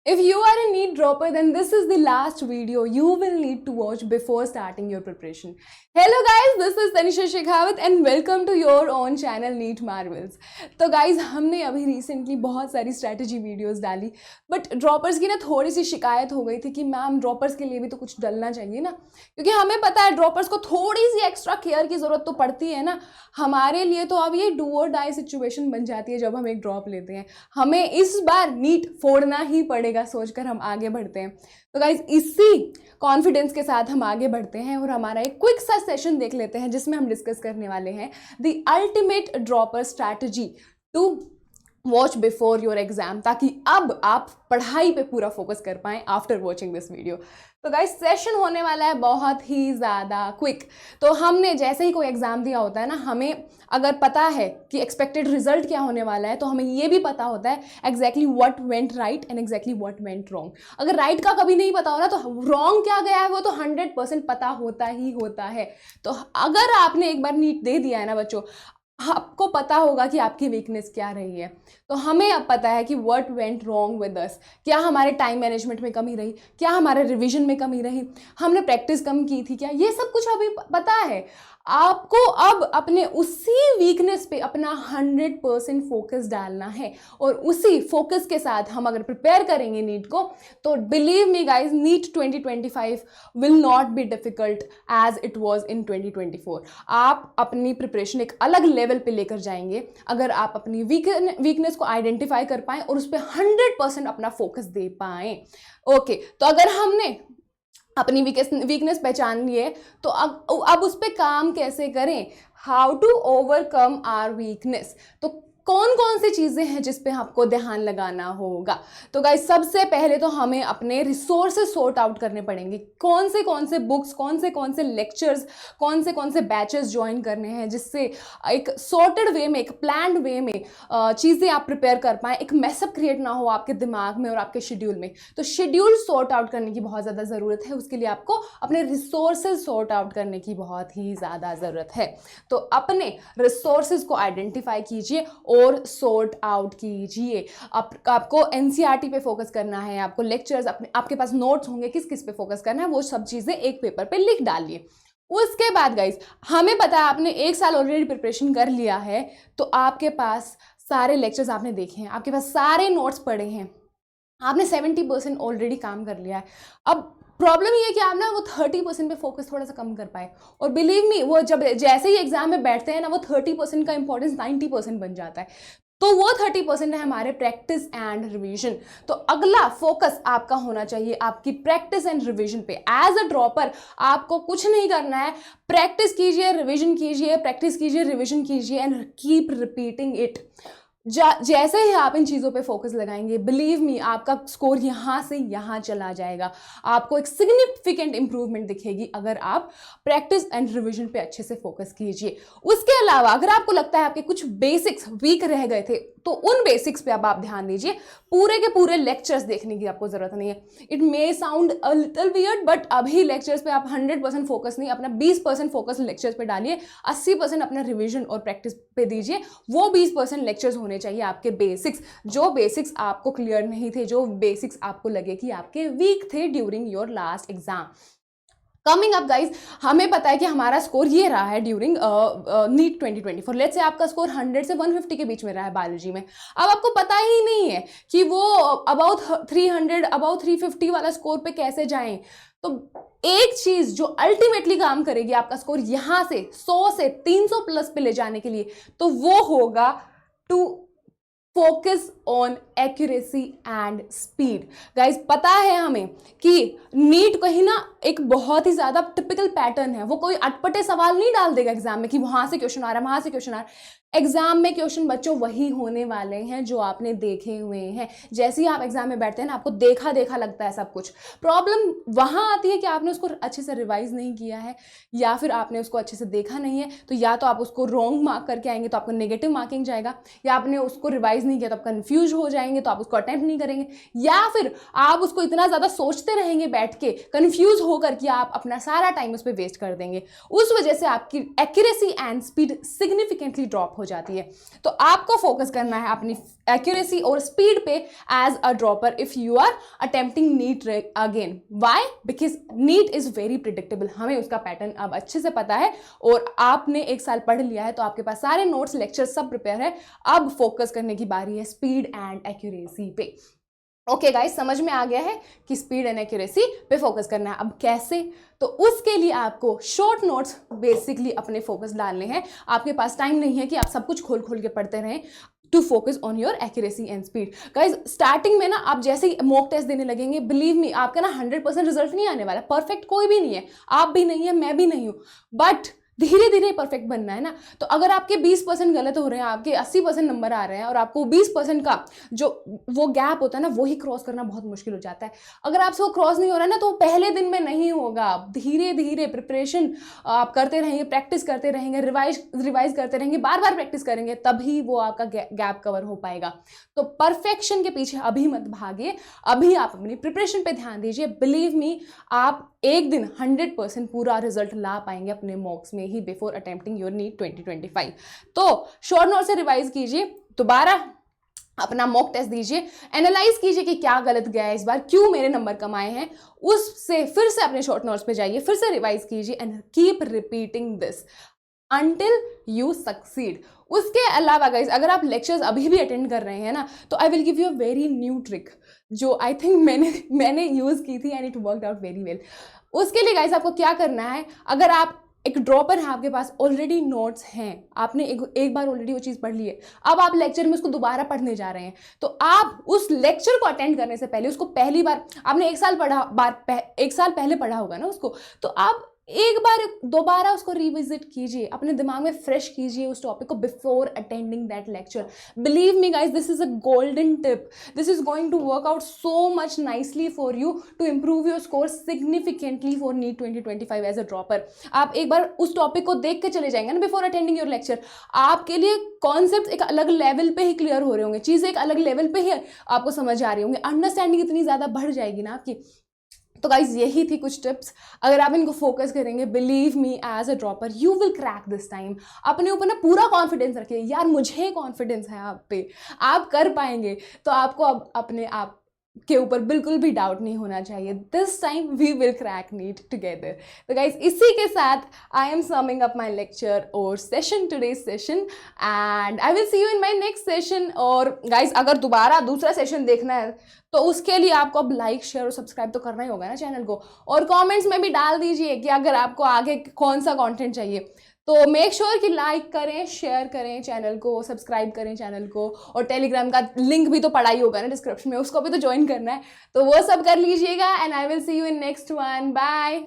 If you are a NEET dropper, then this is the last video you will need to watch before starting your preparation. Hello guys, this is Tanisha Shekhawat and welcome to your own channel NEET Marvels. तो guys, हमने अभी recently बहुत सारी strategy videos डाली, but droppers की ना थोड़ी सी शिकायत हो गई थी कि मैम ड्रॉपर्स के लिए भी तो कुछ डलना चाहिए ना, क्योंकि हमें पता है ड्रॉपर्स को थोड़ी सी एक्स्ट्रा केयर की ज़रूरत तो पड़ती है ना। हमारे लिए तो अब ये डू और डाई सिचुएशन बन जाती है जब हम एक ड्रॉप लेते हैं। हमें इस बार नीट फोड़ना ही पड़ेगा सोचकर हम आगे बढ़ते हैं। तो गाइज इसी कॉन्फिडेंस के साथ हम आगे बढ़ते हैं और हमारा एक क्विक सा सेशन देख लेते हैं जिसमें हम डिस्कस करने वाले हैं the ultimate dropper strategy to watch before your exam, ताकि अब आप पढ़ाई पे पूरा फोकस कर पाएं आफ्टर वॉचिंग दिस वीडियो। तो गाइस सेशन होने वाला है बहुत ही ज़्यादा क्विक। तो हमने जैसे ही कोई एग्ज़ाम दिया होता है ना, हमें अगर पता है कि एक्सपेक्टेड रिजल्ट क्या होने वाला है, तो हमें ये भी पता होता है exactly what went right and exactly what went wrong. अगर राइट का कभी नहीं पता हो ना, तो रॉन्ग क्या गया है वो तो 100% पता होता ही होता है। तो अगर आपने एक बार नीट दे दिया है ना बच्चों, आपको पता होगा कि आपकी वीकनेस क्या रही है। तो हमें अब पता है कि what went wrong with us, क्या हमारे टाइम मैनेजमेंट में कमी रही, क्या हमारे रिवीजन में कमी रही, हमने प्रैक्टिस कम की थी क्या, ये सब कुछ अभी पता है। आपको अब अपने उसी वीकनेस पे अपना 100% फोकस डालना है और उसी फोकस के साथ हम अगर प्रिपेयर करेंगे नीट को, तो believe me guys, NEET 2025 will not be difficult as it was in 2024। आप अपनी प्रिपरेशन एक अलग लेवल पे लेकर जाएंगे अगर आप अपनी वीकनेस को आइडेंटिफाई कर पाएं और उस पर 100% अपना फोकस दे पाएं। ओके, तो अगर हमने अपनी वीकनेस पहचान लिए, तो अब उस पर काम कैसे करें, how to overcome our weakness. तो कौन कौन सी चीज़ें हैं जिस पे आपको ध्यान लगाना होगा। तो गाइस सबसे पहले तो हमें अपने रिसोर्सेज सॉर्ट आउट करने पड़ेंगे। कौन से बुक्स, कौन से लेक्चर्स, कौन से बैचेस ज्वाइन करने हैं, जिससे एक सॉर्टेड वे में, एक प्लान्ड वे में चीज़ें आप प्रिपेयर कर पाएँ, एक मैसअप क्रिएट ना हो आपके दिमाग में और आपके शेड्यूल में। तो शेड्यूल सॉर्ट आउट करने की बहुत ज़्यादा ज़रूरत है। उसके लिए आपको अपने रिसोर्सेज सॉर्ट आउट करने की बहुत ही ज़्यादा ज़रूरत है। तो अपने रिसोर्सेज को आइडेंटिफाई कीजिए और सॉर्ट आउट कीजिए। आपको एनसीईआरटी पे फोकस करना है, आपको लेक्चर्स, आपके पास नोट्स होंगे, किस किस पे फोकस करना है, वो सब चीज़ें एक पेपर पे लिख डालिए। उसके बाद गाइज हमें पता है आपने 1 साल ऑलरेडी प्रिपरेशन कर लिया है, तो आपके पास सारे लेक्चर्स आपने देखे हैं, आपके पास सारे नोट्स पढ़े हैं, आपने 70% ऑलरेडी काम कर लिया है। अब प्रॉब्लम ये है कि आप ना वो 30% पे फोकस थोड़ा सा कम कर पाए, और बिलीव मी वो जब जैसे ही एग्जाम में बैठते हैं ना, वो 30% का इंपॉर्टेंस 90% बन जाता है। तो वो 30% है हमारे प्रैक्टिस एंड रिवीजन। तो अगला फोकस आपका होना चाहिए आपकी प्रैक्टिस एंड रिवीजन पे। एज अ ड्रॉपर आपको कुछ नहीं करना है, प्रैक्टिस कीजिए, रिवीजन कीजिए, प्रैक्टिस कीजिए, रिवीजन कीजिए एंड कीप रिपीटिंग इट। जैसे ही आप इन चीज़ों पे फोकस लगाएंगे, बिलीव मी आपका स्कोर यहाँ से यहाँ चला जाएगा। आपको एक सिग्निफिकेंट इंप्रूवमेंट दिखेगी अगर आप प्रैक्टिस एंड रिवीजन पे अच्छे से फोकस कीजिए। उसके अलावा अगर आपको लगता है आपके कुछ बेसिक्स वीक रह गए थे, तो उन बेसिक्स पे अब आप ध्यान दीजिए। पूरे के पूरे लेक्चर्स देखने की आपको ज़रूरत नहीं है। It may sound a little weird, but अभी लेक्चर्स पे आप 100% फोकस नहीं, अपना 20% फोकस लेक्चर्स पे डालिए, 80% अपना रिवीजन और प्रैक्टिस पे दीजिए। वो 20% लेक्चर्स होने चाहिए आपके बेसिक्स, जो बेसिक्स आपको क्लियर नहीं थे, जो बेसिक्स आपको लगे कि आपके वीक थे during your last exam. Coming up guys, हमें पता है कि हमारा स्कोर ये रहा है ड्यूरिंग नीट 2024। लेट्स से आपका स्कोर 100 से 150 के बीच में रहा है बायोलॉजी में। अब आपको पता ही नहीं है कि वो अबाउट 300, अबाउट 350 वाला स्कोर पे कैसे जाएं। तो एक चीज जो अल्टीमेटली काम करेगी आपका स्कोर यहाँ से 100 से 300 प्लस पे ले जाने के लिए, तो वो होगा to focus on accuracy and speed. Guys पता है हमें कि नीट कहीं ना एक बहुत ही ज्यादा टिपिकल पैटर्न है। वो कोई अटपटे सवाल नहीं डाल देगा एग्जाम में कि वहां से क्वेश्चन आ रहा है, वहां से क्वेश्चन आ रहा है। एग्जाम में क्वेश्चन बच्चों वही होने वाले हैं जो आपने देखे हुए हैं। जैसे ही आप एग्जाम में बैठते हैं ना, आपको देखा देखा लगता है सब कुछ। प्रॉब्लम वहां आती है कि आपने उसको अच्छे से रिवाइज नहीं किया है, या फिर आपने उसको अच्छे से देखा नहीं है। तो या तो आप उसको रॉन्ग मार्क करके आएंगे तो आपको नेगेटिव मार्किंग जाएगा, या आपने उसको रिवाइज नहीं किया तो आप कंफ्यूज हो जाएंगे तो आप उसको अटेम्प्ट नहीं करेंगे, या फिर आप उसको इतना ज़्यादा सोचते रहेंगे बैठ के कंफ्यूज होकर कि आप अपना सारा टाइम उस पर वेस्ट कर देंगे। उस वजह से आपकी accuracy and speed significantly drop हो जाती है। तो आपको फोकस करना है अपनी एक्यूरेसी और स्पीड पे as a dropper if you are attempting NEET again. Why? Because NEET is very predictable, हमें उसका पैटर्न अब अच्छे से पता है और आपने एक साल पढ़ लिया है, तो आपके पास सारे नोट्स, लेक्चर सब प्रिपेयर है। अब फोकस करने की बारी है स्पीड एंड एक्यूरेसी पे। ओके गाइस, समझ में आ गया है कि स्पीड एंड एक्यूरेसी पे फोकस करना है। अब कैसे? तो उसके लिए आपको शॉर्ट नोट्स बेसिकली अपने फोकस डालने हैं। आपके पास टाइम नहीं है कि आप सब कुछ खोल खोल के पढ़ते रहें to focus on your accuracy and speed. Guys starting में ना आप जैसे ही मॉक टेस्ट देने लगेंगे, बिलीव मी आपका ना 100% रिजल्ट नहीं आने वाला। परफेक्ट कोई भी नहीं है, आप भी नहीं है, मैं भी नहीं हूँ, बट धीरे धीरे परफेक्ट बनना है ना। तो अगर आपके 20% गलत हो रहे हैं, आपके 80% नंबर आ रहे हैं और आपको 20% का जो वो गैप होता है ना, वही क्रॉस करना बहुत मुश्किल हो जाता है। अगर आपसे वो क्रॉस नहीं हो रहा है ना, तो पहले दिन में नहीं होगा। धीरे धीरे प्रिपरेशन आप करते रहेंगे, प्रैक्टिस करते रहेंगे, रिवाइज करते रहेंगे, बार बार प्रैक्टिस करेंगे, तभी वो आपका गैप कवर हो पाएगा। तो परफेक्शन के पीछे अभी मत भागिए, अभी आप अपनी प्रिपरेशन पे ध्यान दीजिए। बिलीव मी, आप एक दिन 100% पूरा रिजल्ट ला पाएंगे अपने मॉक्स में ही बिफोर अटेम्प्टिंग योर नीट 2025। तो शॉर्ट नोट से रिवाइज कीजिए, दोबारा अपना मॉक टेस्ट दीजिए, एनालाइज कीजिए कि क्या गलत गया है इस बार, क्यों मेरे नंबर कम आए हैं। उससे फिर से अपने शॉर्ट नोट्स पे जाइए, फिर से रिवाइज कीजिए and keep repeating this until you succeed। उसके अलावा गाइज अगर आप लेक्चर्स अभी भी अटेंड कर रहे हैं ना, तो I will give you a very new trick जो आई थिंक मैंने यूज की थी and it worked out very well. उसके लिए गाइज आपको क्या करना है, अगर आप एक ड्रॉपर है, आपके पास ऑलरेडी नोट्स हैं, आपने एक बार ऑलरेडी वो चीज़ पढ़ ली है, अब आप लेक्चर में उसको दोबारा पढ़ने जा रहे हैं, तो आप उस लेक्चर को अटेंड करने से पहले, उसको पहली बार आपने एक साल पहले पढ़ा होगा ना उसको, तो आप एक बार दोबारा उसको रिविजिट कीजिए, अपने दिमाग में फ्रेश कीजिए उस टॉपिक को before attending that lecture. Believe me guys, this is a golden tip, this is going to work out so much nicely for you to improve your score significantly for NEET 2025 as a dropper. आप एक बार उस topic को देख के चले जाएंगे ना before attending your lecture, आपके लिए कॉन्सेप्ट एक अलग लेवल पे ही क्लियर हो रहे होंगे, चीज़ें एक अलग लेवल पे ही आपको समझ आ रही होंगी, अंडरस्टैंडिंग इतनी ज़्यादा बढ़ जाएगी ना आपकी। तो गाइज यही थी कुछ टिप्स, अगर आप इनको फोकस करेंगे, believe me as a dropper you will crack this time. अपने ऊपर ना पूरा कॉन्फिडेंस रखिए, यार मुझे कॉन्फिडेंस है आप पे, आप कर पाएंगे। तो आपको अब अपने आप के ऊपर बिल्कुल भी डाउट नहीं होना चाहिए। This time we will crack NEET together. तो गाइज इसी के साथ I am summing up my lecture और session, today's session, and I will see you in my next session. और गाइज अगर दोबारा दूसरा सेशन देखना है तो उसके लिए आपको अब लाइक, शेयर और सब्सक्राइब तो करना ही होगा ना चैनल को, और कमेंट्स में भी डाल दीजिए कि अगर आपको आगे कौन सा कंटेंट चाहिए। तो मेक श्योर कि लाइक करें, शेयर करें चैनल को, सब्सक्राइब करें चैनल को, और टेलीग्राम का लिंक भी तो पड़ा ही होगा ना डिस्क्रिप्शन में, उसको भी तो ज्वाइन करना है, तो वो सब कर लीजिएगा। And I will see you in next one. Bye.